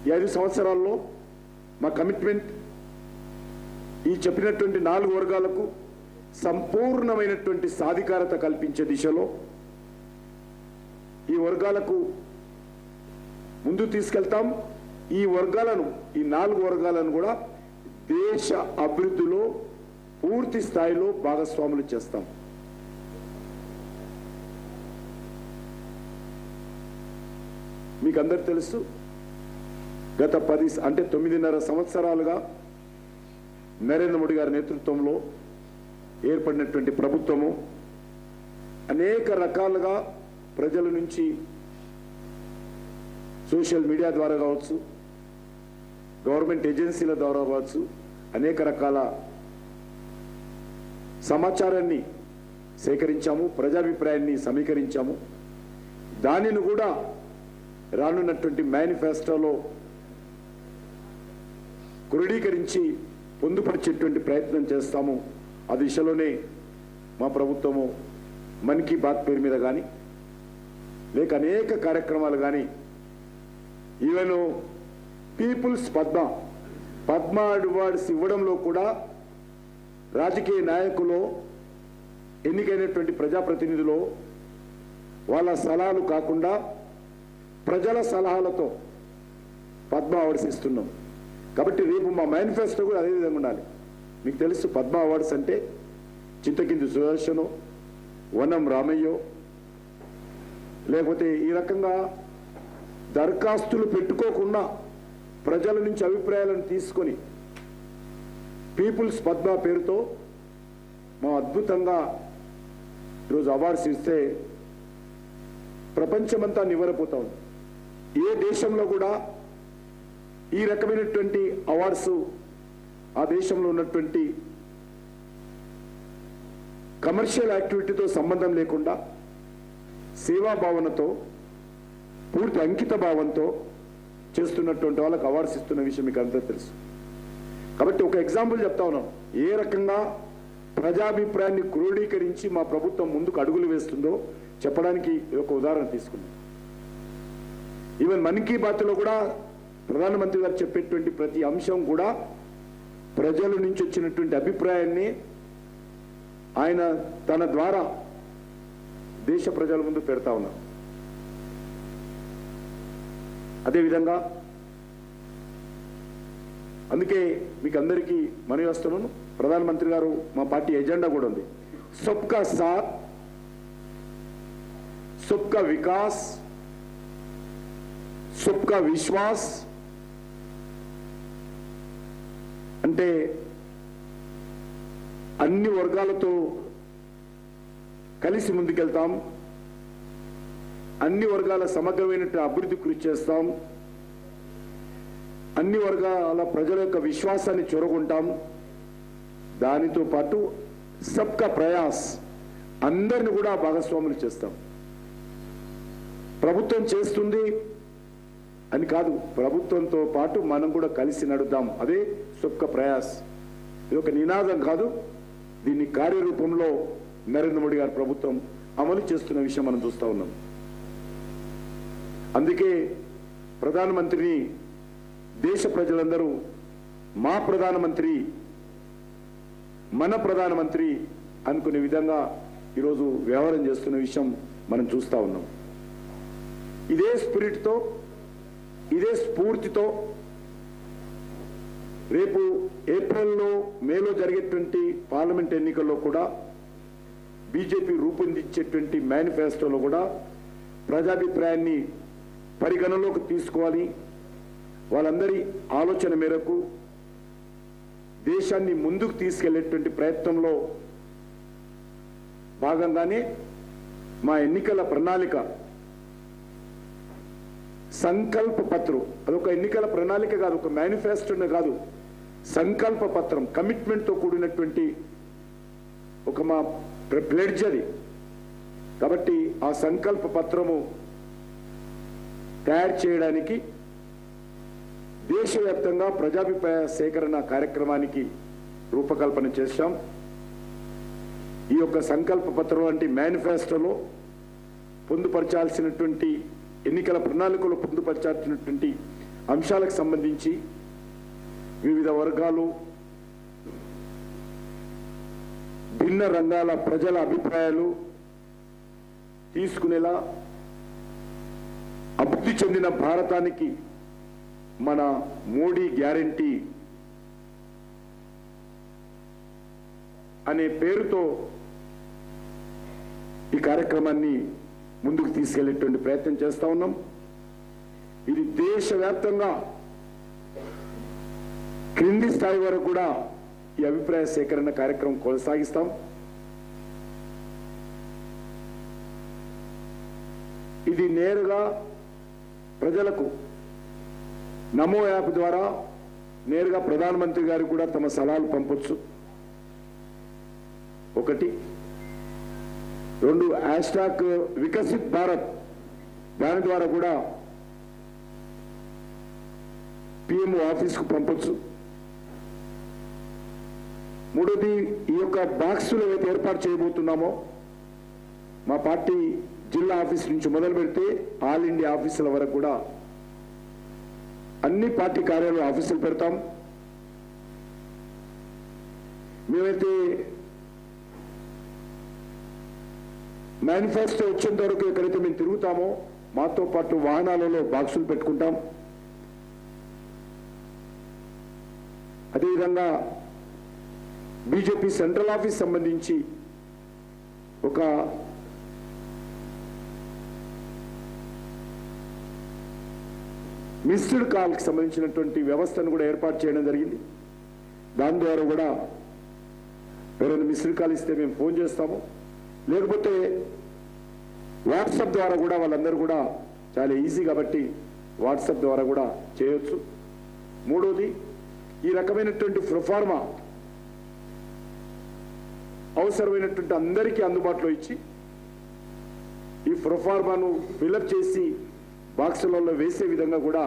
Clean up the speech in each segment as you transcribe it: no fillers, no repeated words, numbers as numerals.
ఈ 5 సంవత్సరాల్లో మా కమిట్మెంట్ ఈ చెప్పినటువంటి 4 వర్గాలకు సంపూర్ణమైనటువంటి సాధికారత కల్పించే దిశలో ఈ వర్గాలకు ముందు తీసుకెళ్తాం. ఈ వర్గాలను, ఈ 4 వర్గాలను కూడా దేశ అభివృద్ధిలో పూర్తి స్థాయిలో భాగస్వాములు చేస్తాం. మీకు అందరు తెలుసు, గత 9.5 సంవత్సరాలుగా నరేంద్ర మోడీ గారి నేతృత్వంలో ఏర్పడినటువంటి ప్రభుత్వము అనేక రకాలుగా ప్రజల నుంచి సోషల్ మీడియా ద్వారా కావచ్చు, గవర్నమెంట్ ఏజెన్సీల ద్వారా కావచ్చు, అనేక రకాల సమాచారాన్ని సేకరించాము, ప్రజాభిప్రాయాన్ని సమీకరించాము. దానిని కూడా రానున్నటువంటి మేనిఫెస్టోలో క్రోడీకరించి పొందుపరిచేటువంటి ప్రయత్నం చేస్తాము. ఆ దిశలోనే మా ప్రభుత్వము మన్ కీ బాత్ పేరు మీద కానీ, లేక అనేక కార్యక్రమాలు కానీ, ఈవెన్ పీపుల్స్ పద్మ అవార్డ్స్ ఇవ్వడంలో కూడా రాజకీయ నాయకులు, ఎన్నికైనటువంటి ప్రజాప్రతినిధులు వాళ్ళ సలహాలు కాకుండా ప్రజల సలహాలతో పద్మ అవార్డ్స్ ఇస్తున్నాం. కాబట్టి రేపు మా మేనిఫెస్టో కూడా అదే విధంగా ఉండాలి. మీకు తెలుసు, పద్మ అవార్డ్స్ అంటే చింతకింది సుదర్శనో, వనం రామయ్యో, లేకపోతే ఈ రకంగా దరఖాస్తులు పెట్టుకోకుండా ప్రజల నుంచి అభిప్రాయాలను తీసుకొని పీపుల్స్ పద్మ పేరుతో మా అద్భుతంగా ఈరోజు అవార్డ్స్ ఇస్తే ప్రపంచమంతా నివ్వెరపోతా ఉంది. ఏ దేశంలో కూడా ఈ రకమైనటువంటి అవార్డ్స్ ఆ దేశంలో ఉన్నటువంటి కమర్షియల్ యాక్టివిటీతో సంబంధం లేకుండా సేవాభావనతో, పూర్తి అంకిత భావంతో చేస్తున్నటువంటి వాళ్ళకి అవార్డ్స్ ఇస్తున్న విషయం మీకు అంతా తెలుసు. కాబట్టి ఒక ఎగ్జాంపుల్ చెప్తా ఉన్నాం, ఏ రకంగా ప్రజాభిప్రాయాన్ని క్రోడీకరించి మా ప్రభుత్వం ముందుకు అడుగులు వేస్తుందో చెప్పడానికి ఒక ఉదాహరణ తీసుకున్నాం. ఈవెన్ మన్ కీ బాత్లో కూడా ప్రధానమంత్రి గారు చెప్పేటువంటి ప్రతి అంశం కూడా ప్రజల నుంచి వచ్చినటువంటి అభిప్రాయాన్ని ఆయన తన ద్వారా దేశ ప్రజల ముందు పెడతా ఉన్నారు. అదేవిధంగా అందుకే మీకు అందరికీ మనవి చేస్తున్నాను, ప్రధానమంత్రి గారు మా పార్టీ ఎజెండా కూడా ఉంది, సబ్కా సాత్ సబ్కా వికాస్ సబ్కా విశ్వాస్. అంటే అన్ని వర్గాలతో కలిసి ముందుకెళ్తాం, అన్ని వర్గాల సమగ్రమైనటువంటి అభివృద్ధి కృషి చేస్తాం, అన్ని వర్గాల ప్రజల యొక్క విశ్వాసాన్ని చొరగొంటాం. దానితో పాటు సబ్కా ప్రయాస్, అందరిని కూడా భాగస్వాములు చేస్తాం. ప్రభుత్వం చేస్తుంది అని కాదు, ప్రభుత్వంతో పాటు మనం కూడా కలిసి నడుద్దాం. అదే సబ్కా ప్రయాస్. ఇది ఒక నినాదం కాదు, దీన్ని కార్యరూపంలో నరేంద్ర మోడీ గారి ప్రభుత్వం అమలు చేస్తున్న విషయం మనం చూస్తూ ఉన్నాం. అందుకే ప్రధానమంత్రిని దేశ ప్రజలందరూ మా ప్రధానమంత్రి, మన ప్రధానమంత్రి అనుకునే విధంగా ఈరోజు వ్యవహారం చేస్తున్న విషయం మనం చూస్తూ ఉన్నాం. ఇదే స్పిరిట్తో, ఇదే స్ఫూర్తితో రేపు ఏప్రిల్లో మేలో జరిగేటువంటి పార్లమెంట్ ఎన్నికల్లో కూడా బీజేపీ రూపొందించేటువంటి మేనిఫెస్టోలో కూడా ప్రజాభిప్రాయాన్ని పరిగణలోకి తీసుకోవాలి. వాళ్ళందరి ఆలోచన మేరకు దేశాన్ని ముందుకు తీసుకెళ్లేటువంటి ప్రయత్నంలో భాగంగానే మా ఎన్నికల ప్రణాళిక, సంకల్ప పత్రం, అదొక ఎన్నికల ప్రణాళిక కాదు, ఒక మేనిఫెస్టోనే కాదు, సంకల్ప పత్రం, కమిట్మెంట్తో కూడినటువంటి ఒక మా ప్లెడ్జ్ అది. కాబట్టి ఆ సంకల్ప పత్రము తయారు చేయడానికి దేశవ్యాప్తంగా ప్రజాభిప్రాయ సేకరణ కార్యక్రమానికి రూపకల్పన చేశాం. ఈ యొక్క సంకల్ప పత్రం అంటే మేనిఫెస్టోలో పొందుపరచాల్సినటువంటి, ఎన్నికల ప్రణాళికలో పొందుపరచాల్సినటువంటి అంశాలకు సంబంధించి వివిధ వర్గాలు, భిన్న రంగాల ప్రజల అభిప్రాయాలు తీసుకునేలా అభివృద్ధి చెందిన భారతానికి మన మోడీ గ్యారంటీ అనే పేరుతో ఈ కార్యక్రమాన్ని ముందుకు తీసుకెళ్లేటువంటి ప్రయత్నం చేస్తా ఉన్నాం. ఇది దేశవ్యాప్తంగా క్రింది స్థాయి వరకు కూడా ఈ అభిప్రాయ సేకరణ కార్యక్రమం కొనసాగిస్తాం. ఇది నేరుగా ప్రజలకు నమో యాప్ ద్వారా నేరుగా ప్రధానమంత్రి గారికి కూడా తమ సలహాలు పంపొచ్చు. ఒకటి. రెండు, హ్యాష్ట్యాగ్ వికసిత్ భారత్ దాని ద్వారా కూడా పిఎంఓ ఆఫీస్కు పంపొచ్చు. మూడోది, ఈ యొక్క బాక్సులు ఏవైతే ఏర్పాటు చేయబోతున్నామో మా పార్టీ జిల్లా ఆఫీస్ నుంచి మొదలు పెడితే ఆల్ ఇండియా ఆఫీసుల వరకు కూడా అన్ని పార్టీ కార్యాలయ ఆఫీసులు పెడతాం. మేమైతే మేనిఫెస్టో వచ్చేంత వరకు ఎక్కడైతే మేము తిరుగుతామో మాతో పాటు వాహనాలలో బాక్సులు పెట్టుకుంటాం. అదేవిధంగా బీజేపీ సెంట్రల్ ఆఫీస్ సంబంధించి ఒక మిస్డ్ కాల్కి సంబంధించినటువంటి వ్యవస్థను కూడా ఏర్పాటు చేయడం జరిగింది. దాని ద్వారా కూడా ఎవరైనా మిస్డ్ కాల్ ఇస్తే మేము ఫోన్ చేస్తాము, లేకపోతే వాట్సాప్ ద్వారా కూడా వాళ్ళందరూ కూడా చాలా ఈజీ కాబట్టి వాట్సాప్ ద్వారా కూడా చేయొచ్చు. మూడోది, ఈ రకమైనటువంటి ప్రొఫార్మా అవసరమైనటువంటి అందరికీ అందుబాటులో ఇచ్చి ఈ ప్రొఫార్మాను ఫిలప్ చేసి బాక్సులలో వేసే విధంగా కూడా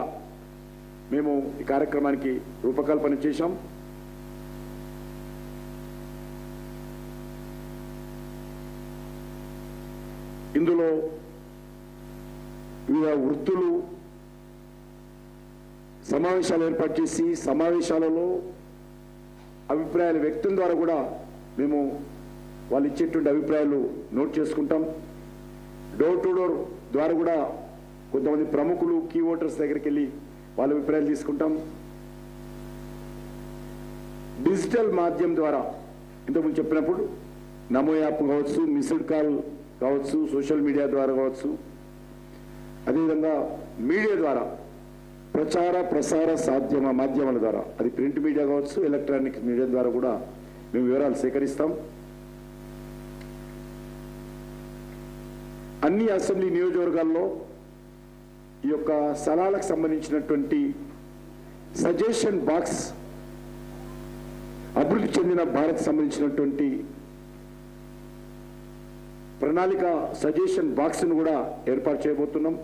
మేము ఈ కార్యక్రమానికి రూపకల్పన చేశాం. ఇందులో వివిధ వృత్తులు సమావేశాలు ఏర్పాటు చేసి సమావేశాలలో అభిప్రాయాలు వ్యక్తం ద్వారా కూడా మేము వాళ్ళు ఇచ్చేటువంటి అభిప్రాయాలు నోట్ చేసుకుంటాం. డోర్ టు డోర్ ద్వారా కూడా కొంతమంది ప్రముఖులు కీ ఓటర్స్ దగ్గరికి వెళ్ళి వాళ్ళ అభిప్రాయాలు తీసుకుంటాం. డిజిటల్ మాధ్యమం ద్వారా ఇంతకుముందు చెప్పినప్పుడు నమో యాప్ కావచ్చు, మిస్డ్ కాల్ కావచ్చు, సోషల్ మీడియా ద్వారా కావచ్చు, అదేవిధంగా మీడియా ద్వారా ప్రచార ప్రసార మాధ్యమాల ద్వారా, అది ప్రింట్ మీడియా కావచ్చు, ఎలక్ట్రానిక్ మీడియా ద్వారా కూడా మేము వివరాలు సేకరిస్తాం. అన్ని అసెంబ్లీ నియోజకవర్గాల్లో ఈ యొక్క సలహాలకు సంబంధించినటువంటి సజెషన్ బాక్స్, అభివృద్ధి చెందిన భారత్ సంబంధించినటువంటి ప్రణాళిక సజెషన్ బాక్స్ను కూడా ఏర్పాటు చేయబోతున్నాం.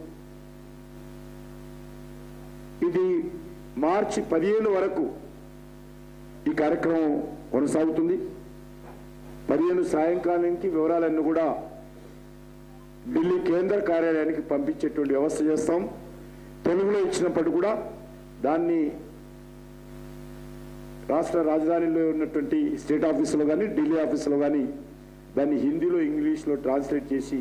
ఇది మార్చి 15 వరకు ఈ కార్యక్రమం కొనసాగుతుంది. 15 సాయంకాలానికి వివరాలన్నీ కూడా ఢిల్లీ కేంద్ర కార్యాలయానికి పంపించేటువంటి వ్యవస్థ చేస్తాం. తెలుగులో ఇచ్చినప్పుడు కూడా దాన్ని రాష్ట్ర రాజధానిలో ఉన్నటువంటి స్టేట్ ఆఫీసులో కానీ ఢిల్లీ ఆఫీసులో కానీ దాన్ని హిందీలో ఇంగ్లీష్లో ట్రాన్స్లేట్ చేసి